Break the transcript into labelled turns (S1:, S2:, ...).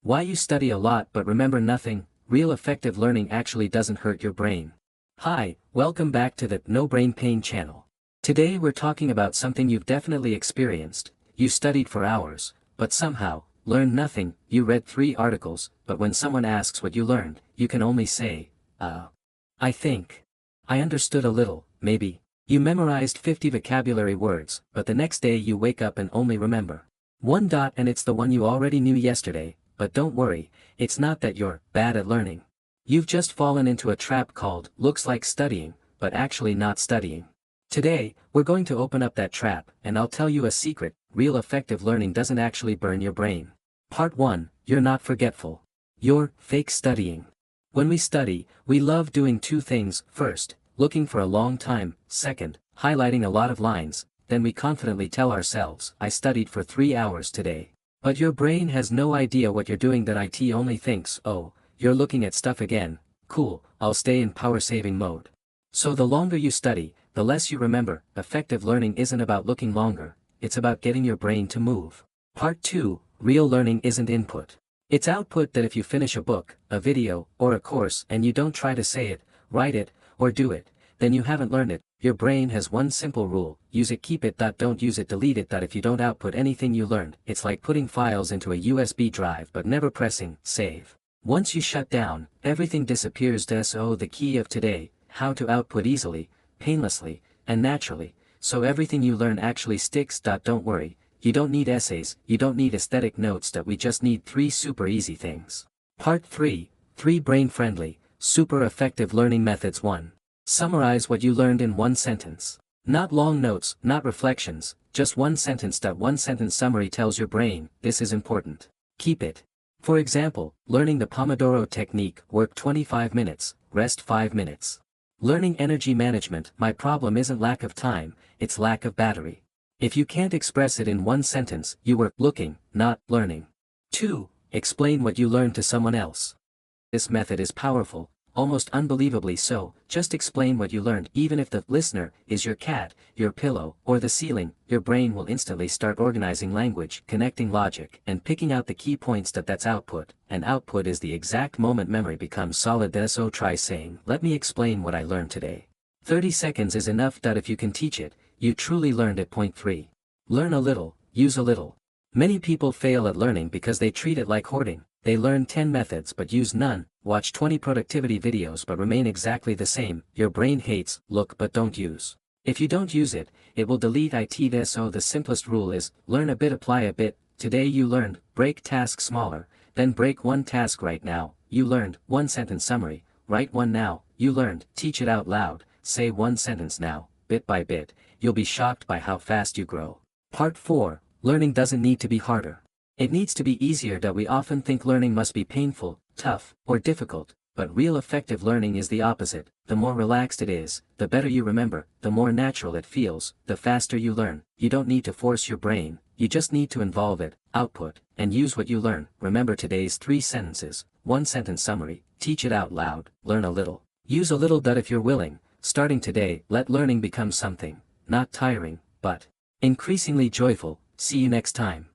S1: Why you study a lot but remember nothing. Real effective learning actually doesn't hurt your brain. Hi, welcome back to the No Brain Pain channel. Today we're talking about something you've definitely experienced. You studied for hours, but somehow, learned nothing. You read 3 articles, but when someone asks what you learned, you can only say, I think. I understood a little, maybe. You memorized 50 vocabulary words, but the next day you wake up and only remember one dot, and it's the one you already knew yesterday. But don't worry, it's not that you're bad at learning. You've just fallen into a trap called looks like studying, but actually not studying. Today, we're going to open up that trap, and I'll tell you a secret: real effective learning doesn't actually burn your brain. Part 1, you're not forgetful. You're fake studying. When we study, we love doing 2 things. First, looking for a long time. Second, highlighting a lot of lines. Then we confidently tell ourselves, I studied for 3 hours today. But your brain has no idea what you're doing. That it only thinks, oh, you're looking at stuff again, cool, I'll stay in power-saving mode. So the longer you study, the less you remember. Effective learning isn't about looking longer, it's about getting your brain to move. Part 2, real learning isn't input. It's output. That if you finish a book, a video, or a course and you don't try to say it, write it, or do it, then you haven't learned it. Your brain has one simple rule: use it, keep it. Don't use it, delete it. If you don't output anything you learned, it's like putting files into a USB drive but never pressing save. Once you shut down, everything disappears. So the key of today: how to output easily, painlessly, and naturally, so everything you learn actually sticks. Don't worry, you don't need essays, you don't need aesthetic notes. We just need 3 super easy things. Part 3, 3 brain-friendly, super effective learning methods. 1. Summarize what you learned in 1 sentence. Not long notes, not reflections, just 1 sentence. 1 sentence summary tells your brain, this is important. Keep it. For example, learning the Pomodoro technique: work 25 minutes, rest 5 minutes. Learning energy management: my problem isn't lack of time, it's lack of battery. If you can't express it in 1 sentence, you were looking, not learning. 2. Explain what you learned to someone else. This method is powerful, almost unbelievably so. Just explain what you learned. Even if the listener is your cat, your pillow, or the ceiling, your brain will instantly start organizing language, connecting logic, and picking out the key points. That's output, and output is the exact moment memory becomes solid. So try saying, let me explain what I learned today. 30 seconds is enough. If you can teach it, you truly learned it. Point 3. Learn a little, use a little. Many people fail at learning because they treat it like hoarding. They learn 10 methods but use none, watch 20 productivity videos but remain exactly the same. Your brain hates look but don't use. If you don't use it, it will delete it. So the simplest rule is, learn a bit, apply a bit. Today you learned, break task smaller, then break 1 task. Right now, you learned 1 sentence summary, write 1 now. You learned, teach it out loud, say 1 sentence now, bit by bit. You'll be shocked by how fast you grow. Part 4, learning doesn't need to be harder. It needs to be easier. We often think learning must be painful, tough, or difficult, but real effective learning is the opposite. The more relaxed it is, the better you remember, the more natural it feels, the faster you learn. You don't need to force your brain, you just need to involve it, output, and use what you learn. Remember today's 3 sentences, 1 sentence summary, teach it out loud, learn a little, use a little. If you're willing, starting today, let learning become something, not tiring, but increasingly joyful. See you next time.